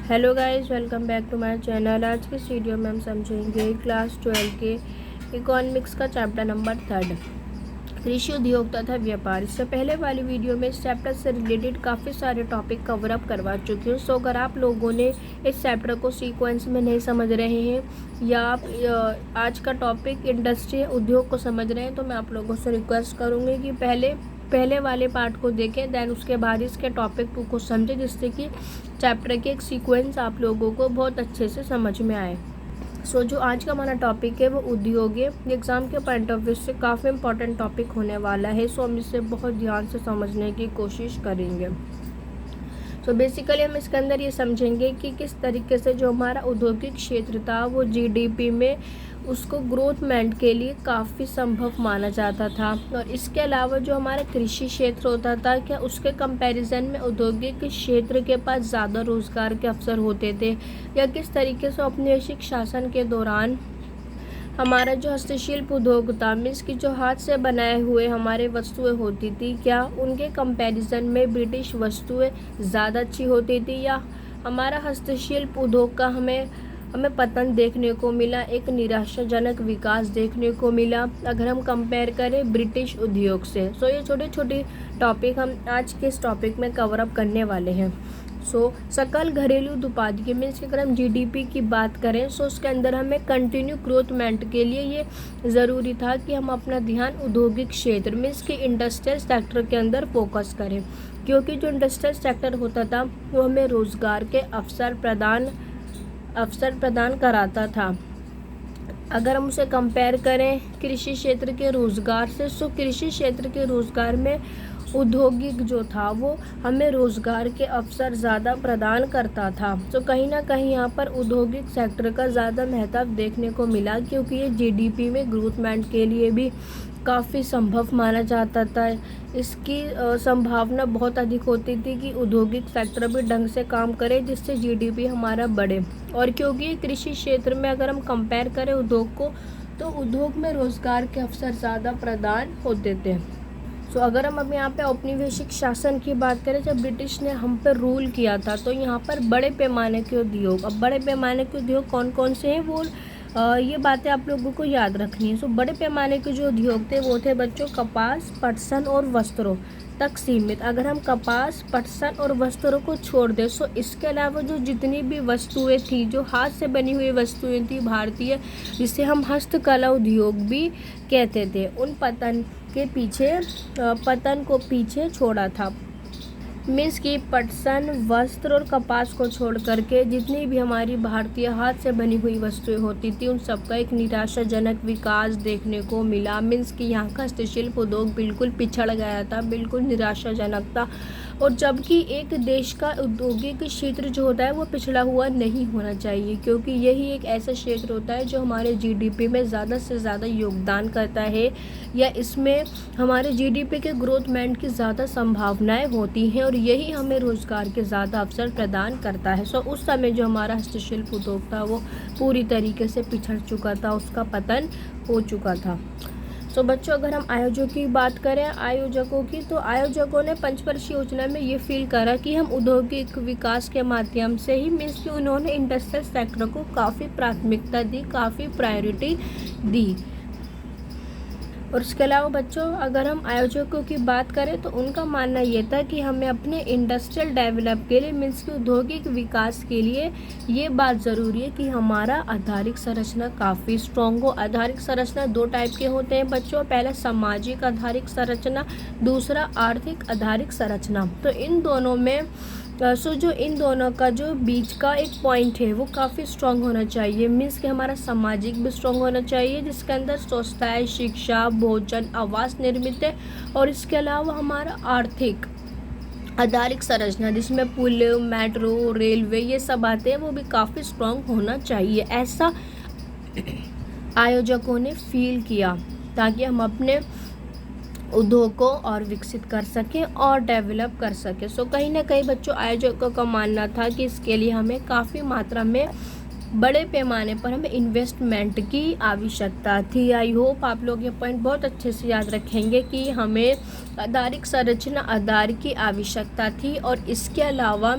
Hello guys, welcome back to my channel. आज के इस वीडियो में हम समझेंगे क्लास 12 के इकोनॉमिक्स का चैप्टर नंबर 3, कृषि उद्योग तथा व्यापार। इससे पहले वाली वीडियो में इस चैप्टर से रिलेटेड काफ़ी सारे टॉपिक कवर अप करवा चुकी हूँ। सो अगर आप लोगों ने इस चैप्टर को सीक्वेंस में नहीं समझ रहे हैं या आप आज का टॉपिक इंडस्ट्री उद्योग को समझ रहे हैं, तो मैं आप लोगों से रिक्वेस्ट करूँगी कि पहले वाले पार्ट को देखें, देन उसके बाद इसके टॉपिक 2 को समझें, जिससे कि चैप्टर के एक सीक्वेंस आप लोगों को बहुत अच्छे से समझ में आए। जो आज का हमारा टॉपिक है वो उद्योग है। एग्ज़ाम के पॉइंट ऑफ व्यू से काफ़ी इंपॉर्टेंट टॉपिक होने वाला है। हम इसे बहुत ध्यान से समझने की कोशिश करेंगे। बेसिकली हम इसके अंदर ये समझेंगे कि किस तरीके से जो हमारा औद्योगिक क्षेत्र था वो जीडीपी में उसको ग्रोथमेंट के लिए काफ़ी संभव माना जाता था, और इसके अलावा जो हमारा कृषि क्षेत्र होता था, क्या उसके कंपैरिजन में औद्योगिक क्षेत्र के पास ज़्यादा रोजगार के अवसर होते थे, या किस तरीके से औपनिवेशिक शासन के दौरान हमारा जो हस्तशिल्प उद्योग था, मीन्स की जो हाथ से बनाए हुए हमारे वस्तुएं होती थी, क्या उनके कंपैरिजन में ब्रिटिश वस्तुएं ज़्यादा अच्छी होती थी, या हमारा हस्तशिल्प उद्योग का हमें पतन देखने को मिला, एक निराशाजनक विकास देखने को मिला अगर हम कंपेयर करें ब्रिटिश उद्योग से। ये छोटे छोटे टॉपिक हम आज के इस टॉपिक में कवर अप करने वाले हैं। सकल घरेलू उत्पाद मीन्स कि अगर हम जीडीपी की बात करें, उसके अंदर हमें कंटिन्यू ग्रोथमेंट के लिए ये ज़रूरी था कि हम अपना ध्यान औद्योगिक क्षेत्र मीन्स कि इंडस्ट्रियल सेक्टर के अंदर फोकस करें, क्योंकि जो इंडस्ट्रियल सेक्टर होता था वो हमें रोज़गार के अवसर प्रदान कराता था। अगर हम उसे कंपेयर करें कृषि क्षेत्र के रोज़गार से, कृषि क्षेत्र के रोज़गार में औद्योगिक जो था वो हमें रोज़गार के अवसर ज़्यादा प्रदान करता था। कहीं ना कहीं यहाँ पर औद्योगिक सेक्टर का ज़्यादा महत्व देखने को मिला, क्योंकि ये जीडीपी में ग्रोथमेंट के लिए भी काफ़ी संभव माना जाता था। इसकी संभावना बहुत अधिक होती थी कि औद्योगिक सेक्टर भी ढंग से काम करे, जिससे जीडीपी हमारा बढ़े। और क्योंकि कृषि क्षेत्र में अगर हम कंपेयर करें उद्योग को, तो उद्योग में रोज़गार के अवसर ज़्यादा प्रदान होते थे। अगर हम अब यहाँ पे औपनिवेशिक शासन की बात करें, जब ब्रिटिश ने हम पर रूल किया था, तो यहाँ पर बड़े पैमाने के उद्योग, अब बड़े पैमाने के उद्योग कौन कौन से हैं वो ये बातें आप लोगों को याद रखनी है। बड़े पैमाने के जो उद्योग थे वो थे बच्चों कपास, पटसन और वस्त्रों तक सीमित। अगर हम कपास, पटसन और वस्त्रों को छोड़ दें, इसके अलावा जो जितनी भी वस्तुएं थी, जो हाथ से बनी हुई वस्तुएं थी भारतीय, जिसे हम हस्तकला उद्योग भी कहते थे, उन पतन को पीछे छोड़ा था। मीन्स की पटसन, वस्त्र और कपास को छोड़ करके जितनी भी हमारी भारतीय हाथ से बनी हुई वस्तुएं होती थी, उन सबका एक निराशाजनक विकास देखने को मिला। मीन्स कि यहाँ का हस्तशिल्प उद्योग बिल्कुल पिछड़ गया था, बिल्कुल निराशाजनक था। और जबकि एक देश का औद्योगिक क्षेत्र जो होता है वो पिछड़ा हुआ नहीं होना चाहिए, क्योंकि यही एक ऐसा क्षेत्र होता है जो हमारे जीडीपी में ज़्यादा से ज़्यादा योगदान करता है, या इसमें हमारे जीडीपी के ग्रोथमेंट की ज़्यादा संभावनाएं होती हैं, और यही हमें रोज़गार के ज़्यादा अवसर प्रदान करता है। उस समय जो हमारा हस्तशिल्प उद्योग था वो पूरी तरीके से पिछड़ चुका था, उसका पतन हो चुका था। बच्चों, अगर हम आयोजकों की बात करें, तो आयोजकों ने पंचवर्षीय योजना में ये फील करा कि हम औद्योगिक विकास के माध्यम से ही, मीन्स कि उन्होंने इंडस्ट्रियल सेक्टर को काफ़ी प्राथमिकता दी, काफ़ी प्रायोरिटी दी। और इसके अलावा बच्चों, अगर हम आयोजकों की बात करें, तो उनका मानना ये था कि हमें अपने इंडस्ट्रियल डेवलप के लिए, मीन्स कि औद्योगिक विकास के लिए ये बात ज़रूरी है कि हमारा आधारिक संरचना काफ़ी स्ट्रॉन्ग हो। आधारिक संरचना 2 टाइप के होते हैं बच्चों, पहला सामाजिक आधारिक संरचना, दूसरा आर्थिक आधारिक संरचना। तो इन दोनों में जो इन दोनों का जो बीच का एक पॉइंट है वो काफ़ी स्ट्रॉन्ग होना चाहिए। मीन्स कि हमारा सामाजिक भी स्ट्रॉन्ग होना चाहिए, जिसके अंदर स्वच्छता, शिक्षा, भोजन, आवास निर्मित है, और इसके अलावा हमारा आर्थिक आधारिक संरचना, जिसमें पुल, मेट्रो, रेलवे ये सब आते हैं, वो भी काफ़ी स्ट्रॉन्ग होना चाहिए। ऐसा आयोजकों ने फील किया, ताकि हम अपने उद्योग को और विकसित कर सकें और डेवलप कर सकें। कहीं ना कहीं बच्चों, आयोजकों का मानना था कि इसके लिए हमें काफ़ी मात्रा में बड़े पैमाने पर हमें इन्वेस्टमेंट की आवश्यकता थी। आई होप आप लोग ये पॉइंट बहुत अच्छे से याद रखेंगे कि हमें आधारिक संरचना आधार की आवश्यकता थी, और इसके अलावा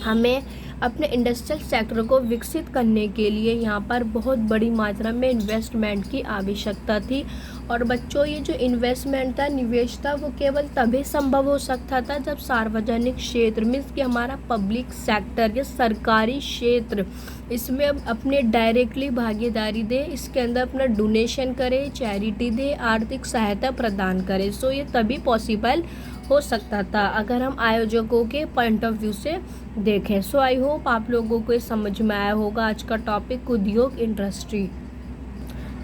हमें अपने इंडस्ट्रियल सेक्टर को विकसित करने के लिए यहाँ पर बहुत बड़ी मात्रा में इन्वेस्टमेंट की आवश्यकता थी। और बच्चों, ये जो इन्वेस्टमेंट था, निवेश था, वो केवल तभी संभव हो सकता था जब सार्वजनिक क्षेत्र मीन्स कि हमारा पब्लिक सेक्टर या सरकारी क्षेत्र इसमें अपने डायरेक्टली भागीदारी दे, इसके अंदर अपना डोनेशन करे, चैरिटी दे, आर्थिक सहायता प्रदान करे। सो ये तभी पॉसिबल हो सकता था अगर हम आयोजकों के पॉइंट ऑफ व्यू से देखें। सो आई होप आप लोगों को ये समझ में आया होगा आज का टॉपिक उद्योग इंडस्ट्री।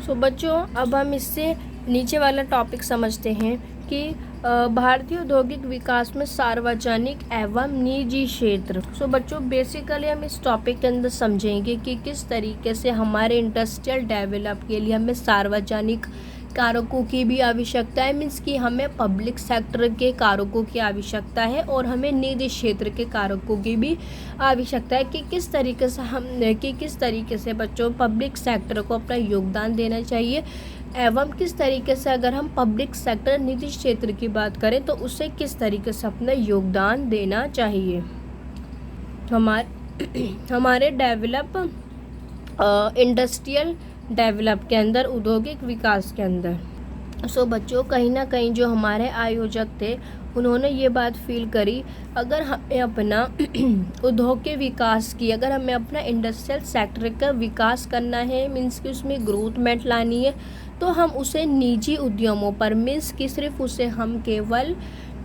सो बच्चों, अब हम इससे नीचे वाला टॉपिक समझते हैं कि भारतीय औद्योगिक विकास में सार्वजनिक एवं निजी क्षेत्र। सो बच्चों, बेसिकली हम इस टॉपिक के अंदर समझेंगे कि किस तरीके से हमारे इंडस्ट्रियल डेवलप के लिए हमें सार्वजनिक कारकों की भी आवश्यकता है, मीन्स कि हमें पब्लिक सेक्टर के कारकों की आवश्यकता है और हमें निजी क्षेत्र के कारकों की भी आवश्यकता है कि किस तरीके से बच्चों पब्लिक सेक्टर को अपना योगदान देना चाहिए एवं किस तरीके से अगर हम पब्लिक सेक्टर निजी क्षेत्र की बात करें तो उसे किस तरीके से अपना योगदान देना चाहिए हमारे इंडस्ट्रियल डेवलप के अंदर, औद्योगिक विकास के अंदर। सो बच्चों, कहीं ना कहीं जो हमारे आयोजक थे उन्होंने ये बात फील करी, अगर हमें अपना उद्योग के विकास की, अगर हमें अपना इंडस्ट्रियल सेक्टर का विकास करना है, मीन्स कि उसमें ग्रोथमेंट लानी है, तो हम उसे निजी उद्यमों पर, मीन्स कि सिर्फ उसे हम केवल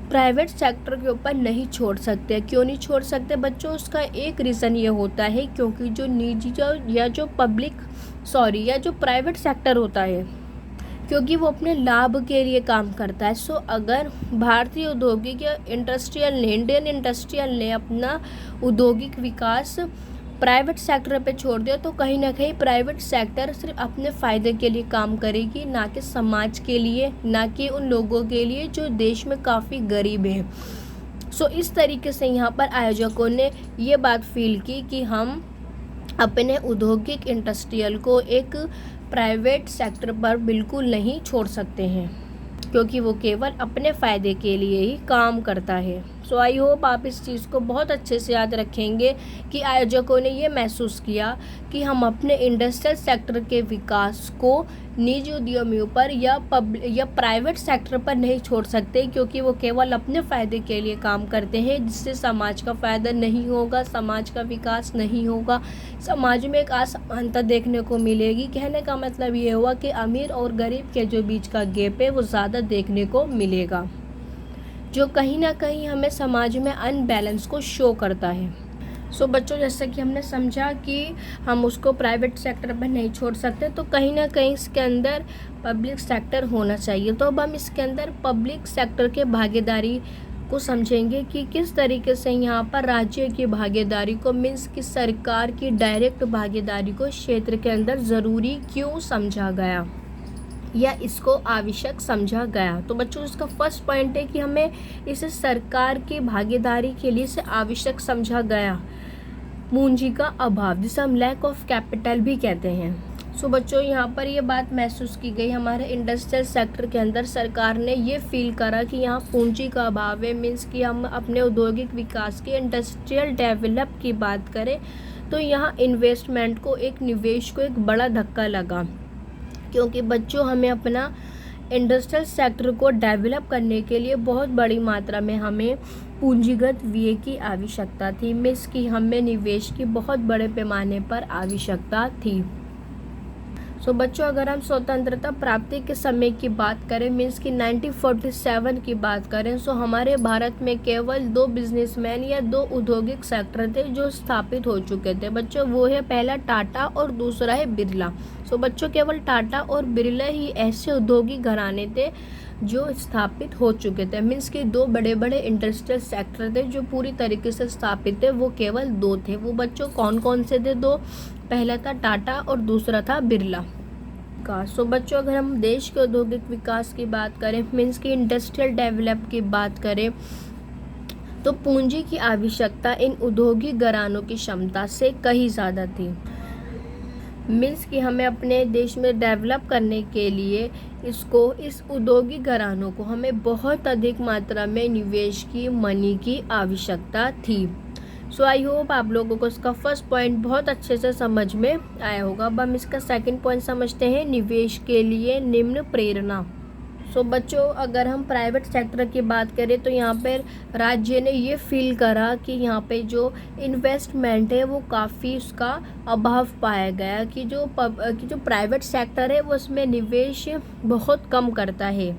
प्राइवेट सेक्टर के ऊपर नहीं छोड़ सकते। क्यों नहीं छोड़ सकते बच्चों? उसका एक रीज़न ये होता है क्योंकि जो निजी या जो प्राइवेट सेक्टर होता है, क्योंकि वो अपने लाभ के लिए काम करता है। सो अगर भारतीय औद्योगिक या इंडियन इंडस्ट्रियल ने अपना औद्योगिक विकास प्राइवेट सेक्टर पे छोड़ दिया तो कहीं ना कहीं प्राइवेट सेक्टर सिर्फ अपने फ़ायदे के लिए काम करेगी, ना कि समाज के लिए, ना कि उन लोगों के लिए जो देश में काफ़ी गरीब हैं। सो इस तरीके से यहाँ पर आयोजकों ने ये बात फील की कि हम अपने औद्योगिक इंडस्ट्रियल को एक प्राइवेट सेक्टर पर बिल्कुल नहीं छोड़ सकते हैं, क्योंकि वो केवल अपने फ़ायदे के लिए ही काम करता है। सो आई होप आप इस चीज़ को बहुत अच्छे से याद रखेंगे कि आयोजकों ने ये महसूस किया कि हम अपने इंडस्ट्रियल सेक्टर के विकास को निजी उद्यमियों पर या प्राइवेट सेक्टर पर नहीं छोड़ सकते, क्योंकि वो केवल अपने फ़ायदे के लिए काम करते हैं, जिससे समाज का फ़ायदा नहीं होगा, समाज का विकास नहीं होगा, समाज में एक असमानता देखने को मिलेगी। कहने का मतलब ये हुआ कि अमीर और गरीब के जो बीच का गैप है वो ज़्यादा देखने को मिलेगा, जो कहीं ना कहीं हमें समाज में अनबैलेंस को शो करता है। सो बच्चों, जैसे कि हमने समझा कि हम उसको प्राइवेट सेक्टर पर नहीं छोड़ सकते, तो कहीं ना कहीं इसके अंदर पब्लिक सेक्टर होना चाहिए। तो अब हम इसके अंदर पब्लिक सेक्टर के भागीदारी को समझेंगे कि किस तरीके से यहाँ पर राज्य की भागीदारी को, मीन्स कि सरकार की डायरेक्ट भागीदारी को क्षेत्र के अंदर ज़रूरी क्यों समझा गया या इसको आवश्यक समझा गया। तो बच्चों, इसका फर्स्ट पॉइंट है कि हमें इसे सरकार की भागीदारी के लिए इसे आवश्यक समझा गया पूंजी का अभाव, जिसे हम लैक ऑफ कैपिटल भी कहते हैं। सो बच्चों, यहाँ पर ये बात महसूस की गई हमारे इंडस्ट्रियल सेक्टर के अंदर, सरकार ने ये फील करा कि यहाँ पूंजी का अभाव है, मीन्स कि हम अपने औद्योगिक विकास के इंडस्ट्रियल डेवलप की बात करें तो यहाँ इन्वेस्टमेंट को, एक निवेश को एक बड़ा धक्का लगा, क्योंकि बच्चों हमें अपना इंडस्ट्रियल सेक्टर को डेवलप करने के लिए बहुत बड़ी मात्रा में हमें पूंजीगत व्यय की आवश्यकता थी, मीन्स कि हमें निवेश की बहुत बड़े पैमाने पर आवश्यकता थी। सो बच्चों, अगर हम स्वतंत्रता प्राप्ति के समय की बात करें, मीन्स कि 1947 की बात करें, सो हमारे भारत में केवल 2 बिजनेसमैन या 2 औद्योगिक सेक्टर थे जो स्थापित हो चुके थे। बच्चों, वो है पहला टाटा और दूसरा है बिरला। सो बच्चों, केवल टाटा और बिरला ही ऐसे औद्योगिक घराने थे जो स्थापित हो चुके थे, मीन्स कि 2 बड़े बड़े इंडस्ट्रियल सेक्टर थे जो पूरी तरीके से स्थापित थे, वो केवल 2 थे। वो बच्चों कौन कौन से थे? 2, पहला था टाटा और दूसरा था बिरला का। सो बच्चों, अगर हम देश के औद्योगिक विकास की बात करें, मीन्स कि इंडस्ट्रियल डेवलप की बात करें, तो पूंजी की आवश्यकता इन औद्योगिक घरानों की क्षमता से कहीं ज़्यादा थी। मीन्स कि हमें अपने देश में डेवलप करने के लिए इस औद्योगिक घरानों को हमें बहुत अधिक मात्रा में निवेश की, मनी की आवश्यकता थी। सो आई होप आप लोगों को इसका फर्स्ट पॉइंट बहुत अच्छे से समझ में आया होगा। अब हम इसका सेकंड पॉइंट समझते हैं, निवेश के लिए निम्न प्रेरणा। सो बच्चों, अगर हम प्राइवेट सेक्टर की बात करें तो यहाँ पर राज्य ने ये फील करा कि यहाँ पे जो इन्वेस्टमेंट है वो काफ़ी उसका अभाव पाया गया कि जो प्राइवेट सेक्टर है वो उसमें निवेश बहुत कम करता है।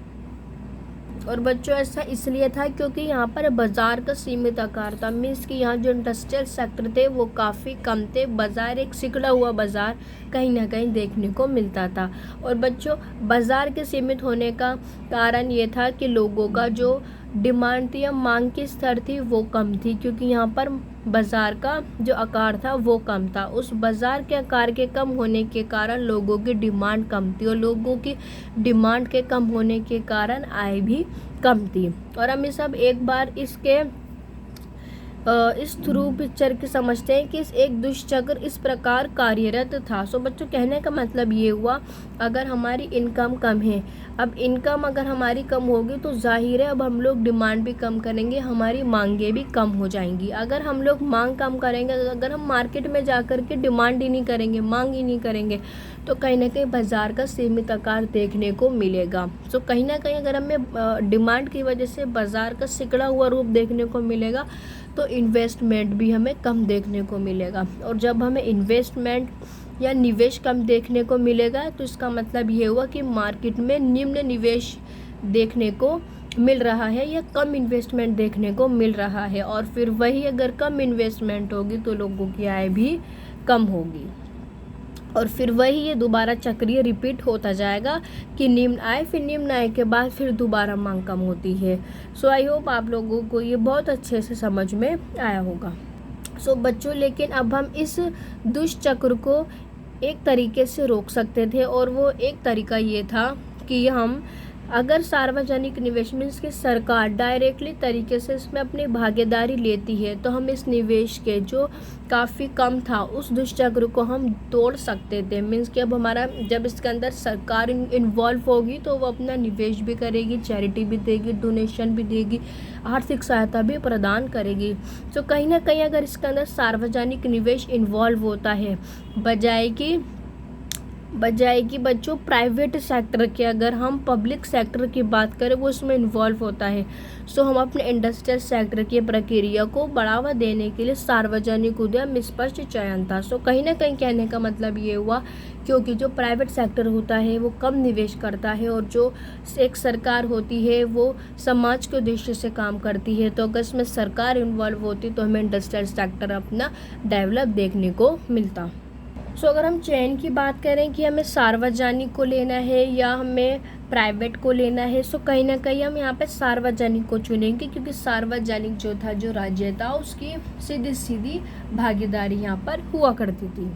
और बच्चों ऐसा इसलिए था क्योंकि यहाँ पर बाज़ार का सीमित आकार था। मीन्स कि यहाँ जो इंडस्ट्रियल सेक्टर थे वो काफ़ी कम थे। बाज़ार एक सिकुड़ा हुआ बाज़ार कहीं ना कहीं देखने को मिलता था। और बच्चों, बाज़ार के सीमित होने का कारण ये था कि लोगों का जो डिमांड थी या मांग की स्तर थी वो कम थी, क्योंकि यहाँ पर बाज़ार का जो आकार था वो कम था। उस बाज़ार के आकार के कम होने के कारण लोगों की डिमांड कम थी, और लोगों की डिमांड के कम होने के कारण आय भी कम थी। और हम ये सब एक बार इस थ्रू पिक्चर की समझते हैं कि एक दुष्चक्र इस प्रकार कार्यरत था। सो बच्चों, कहने का मतलब ये हुआ, अगर हमारी इनकम कम है, अब इनकम अगर हमारी कम होगी तो जाहिर है अब हम लोग डिमांड भी कम करेंगे, हमारी मांगें भी कम हो जाएंगी। अगर हम लोग मांग कम करेंगे, अगर हम मार्केट में जा कर के डिमांड ही नहीं करेंगे, मांग ही नहीं करेंगे, तो कहीं ना कहीं बाज़ार का सीमित आकार देखने को मिलेगा। सो कहीं ना कहीं अगर हमें डिमांड की वजह से बाज़ार का सिकुड़ा हुआ रूप देखने को मिलेगा तो इन्वेस्टमेंट भी हमें कम देखने को मिलेगा। और जब हमें इन्वेस्टमेंट या निवेश कम देखने को मिलेगा तो इसका मतलब ये हुआ कि मार्केट में निम्न निवेश देखने को मिल रहा है या कम इन्वेस्टमेंट देखने को मिल रहा है। और फिर वही अगर कम इन्वेस्टमेंट होगी तो लोगों की आय भी कम होगी, और फिर वही ये दोबारा चक्रीय रिपीट होता जाएगा कि निम्न आय, फिर निम्न आय के बाद फिर दोबारा मांग कम होती है। सो आई होप आप लोगों को ये बहुत अच्छे से समझ में आया होगा। सो बच्चों, लेकिन अब हम इस दुष्चक्र को एक तरीके से रोक सकते थे, और वो एक तरीका ये था कि हम अगर सार्वजनिक निवेश मीन्स कि सरकार डायरेक्टली तरीके से इसमें अपनी भागीदारी लेती है तो हम इस निवेश के जो काफ़ी कम था उस दुष्चक्र को हम तोड़ सकते थे। मीन्स कि अब हमारा जब इसके अंदर सरकार इन्वॉल्व होगी तो वो अपना निवेश भी करेगी, चैरिटी भी देगी, डोनेशन भी देगी, आर्थिक सहायता भी प्रदान करेगी। तो कहीं ना कहीं अगर इसके अंदर सार्वजनिक निवेश इन्वॉल्व होता है बजाय कि बच्चों प्राइवेट सेक्टर के, अगर हम पब्लिक सेक्टर की बात करें वो इसमें इन्वॉल्व होता है, सो हम अपने इंडस्ट्रियल सेक्टर की प्रक्रिया को बढ़ावा देने के लिए सार्वजनिक उद्यम स्पष्ट चयन था। सो कहीं ना कहीं कहने का मतलब ये हुआ क्योंकि जो प्राइवेट सेक्टर होता है वो कम निवेश करता है, और जो एक सरकार होती है वो समाज के उद्देश्य से काम करती है। तो अगर इसमें सरकार इन्वॉल्व होती तो हमें इंडस्ट्रियल सेक्टर अपना डेवलप देखने को मिलता। सो अगर हम चयन की बात करें कि हमें सार्वजनिक को लेना है या हमें प्राइवेट को लेना है, सो कहीं ना कहीं हम यहाँ पे सार्वजनिक को चुनेंगे, क्योंकि सार्वजनिक जो था, जो राज्य था, उसकी सीधी सीधी भागीदारी यहाँ पर हुआ करती थी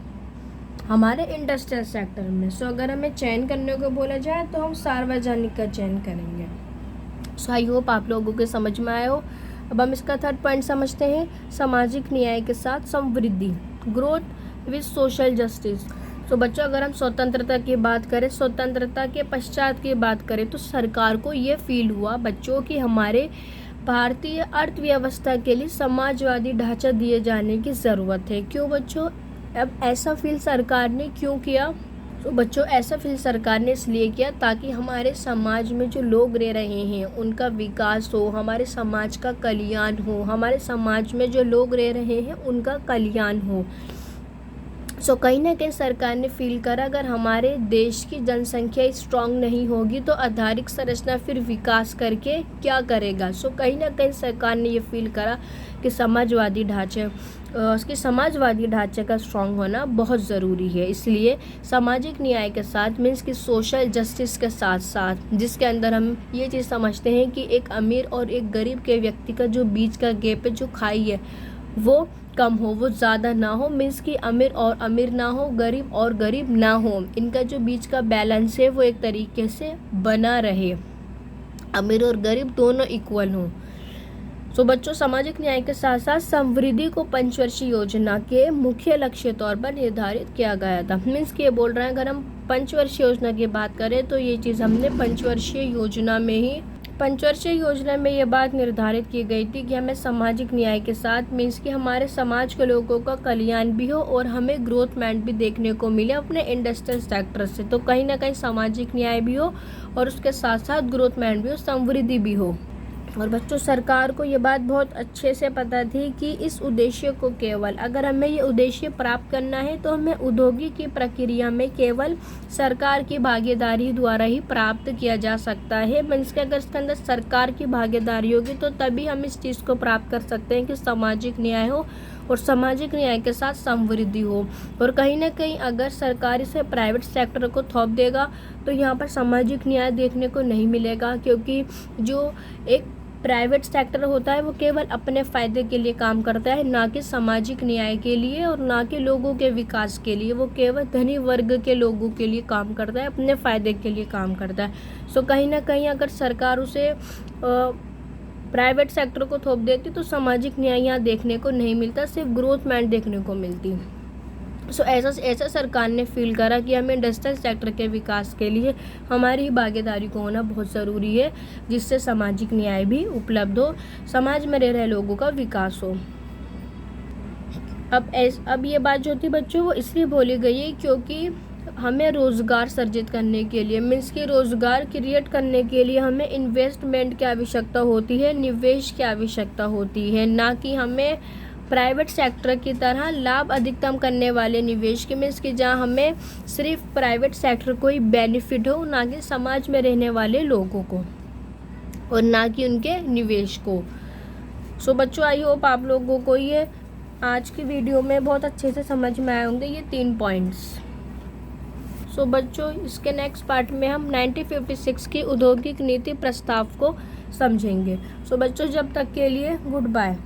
हमारे इंडस्ट्रियल सेक्टर में। सो अगर हमें चयन करने को बोला जाए तो हम सार्वजनिक का चयन करेंगे। सो आई होप आप लोगों के समझ में आया हो। अब हम इसका थर्ड पॉइंट समझते हैं, सामाजिक न्याय के साथ समृद्धि, ग्रोथ विद सोशल जस्टिस। तो बच्चों, अगर हम स्वतंत्रता की बात करें, स्वतंत्रता के पश्चात की बात करें, तो सरकार को ये फील हुआ बच्चों कि हमारे भारतीय अर्थव्यवस्था के लिए समाजवादी ढांचा दिए जाने की ज़रूरत है। क्यों बच्चों? अब ऐसा फील सरकार ने क्यों किया? तो बच्चों, ऐसा फील सरकार ने इसलिए किया ताकि हमारे समाज में जो लोग रह रहे हैं उनका विकास हो, हमारे समाज का कल्याण हो, हमारे समाज में जो लोग रह रहे हैं उनका कल्याण हो। सो कहीं ना कहीं सरकार ने फील करा अगर हमारे देश की जनसंख्या स्ट्रांग नहीं होगी तो आधारिक संरचना फिर विकास करके क्या करेगा। सो कहीं ना कहीं सरकार ने ये फील करा कि समाजवादी ढांचे का स्ट्रांग होना बहुत ज़रूरी है। इसलिए सामाजिक न्याय के साथ मीन्स कि सोशल जस्टिस के साथ साथ, जिसके अंदर हम ये चीज़ समझते हैं कि एक अमीर और एक गरीब के व्यक्ति का जो बीच का गैप है, जो खाई है, वो कम हो, वो ज़्यादा ना हो। मीन्स कि अमीर और अमीर ना हो, गरीब और गरीब ना हो, इनका जो बीच का बैलेंस है वो एक तरीके से बना रहे, अमीर और गरीब दोनों इक्वल हों। सो बच्चों, सामाजिक न्याय के साथ साथ समृद्धि को पंचवर्षीय योजना के मुख्य लक्ष्य तौर पर निर्धारित किया गया था। मीन्स कि ये बोल रहे हैं अगर हम पंचवर्षीय योजना की बात करें तो ये चीज़ हमने पंचवर्षीय योजना में ही पंचवर्षीय योजना में ये बात निर्धारित की गई थी कि हमें सामाजिक न्याय के साथ मीन्स कि हमारे समाज के लोगों का कल्याण भी हो और हमें ग्रोथमेंट भी देखने को मिले अपने इंडस्ट्रियल सेक्टर से। तो कहीं ना कहीं सामाजिक न्याय भी हो और उसके साथ साथ ग्रोथमेंट भी हो, समृद्धि भी हो। और बच्चों, सरकार को ये बात बहुत अच्छे से पता थी कि इस उद्देश्य को केवल, अगर हमें ये उद्देश्य प्राप्त करना है तो हमें औद्योगिक की प्रक्रिया में केवल सरकार की भागीदारी द्वारा ही प्राप्त किया जा सकता है। मीन्स कि अगर इसके अंदर सरकार की भागीदारी होगी तो तभी हम इस चीज़ को प्राप्त कर सकते हैं कि सामाजिक न्याय हो और सामाजिक न्याय के साथ समृद्धि हो। और कहीं ना कहीं अगर सरकार इसे प्राइवेट सेक्टर को थोप देगा तो यहाँ पर सामाजिक न्याय देखने को नहीं मिलेगा, क्योंकि जो एक प्राइवेट सेक्टर होता है वो केवल अपने फ़ायदे के लिए काम करता है, ना कि सामाजिक न्याय के लिए और ना कि लोगों के विकास के लिए। वो केवल धनी वर्ग के लोगों के लिए काम करता है, अपने फ़ायदे के लिए काम करता है। सो कहीं ना कहीं अगर सरकार उसे प्राइवेट सेक्टर को थोप देती तो सामाजिक न्याय यहाँ देखने को नहीं मिलता, सिर्फ ग्रोथमेंट देखने को मिलती। सो ऐसा सरकार ने फील करा कि हमें इंडस्ट्रियल सेक्टर के विकास के लिए हमारी भागीदारी को होना बहुत ज़रूरी है, जिससे सामाजिक न्याय भी उपलब्ध हो, समाज में रह रहे लोगों का विकास हो। अब ये बात जो थी बच्चों वो इसलिए बोली गई है क्योंकि हमें रोज़गार सर्जित करने के लिए, मीन्स कि रोज़गार क्रिएट करने के लिए हमें इन्वेस्टमेंट की आवश्यकता होती है, निवेश की आवश्यकता होती है, ना कि हमें प्राइवेट सेक्टर की तरह लाभ अधिकतम करने वाले निवेश के। मीन्स कि जहाँ हमें सिर्फ प्राइवेट सेक्टर को ही बेनिफिट हो, ना कि समाज में रहने वाले लोगों को और ना कि उनके निवेश को। सो बच्चों, आई होप आप लोगों को ये आज की वीडियो में बहुत अच्छे से समझ में आए होंगे ये 3 पॉइंट्स। सो बच्चों, इसके नेक्स्ट पार्ट में हम 1956 की औद्योगिक नीति प्रस्ताव को समझेंगे। सो बच्चों, जब तक के लिए गुड बाय।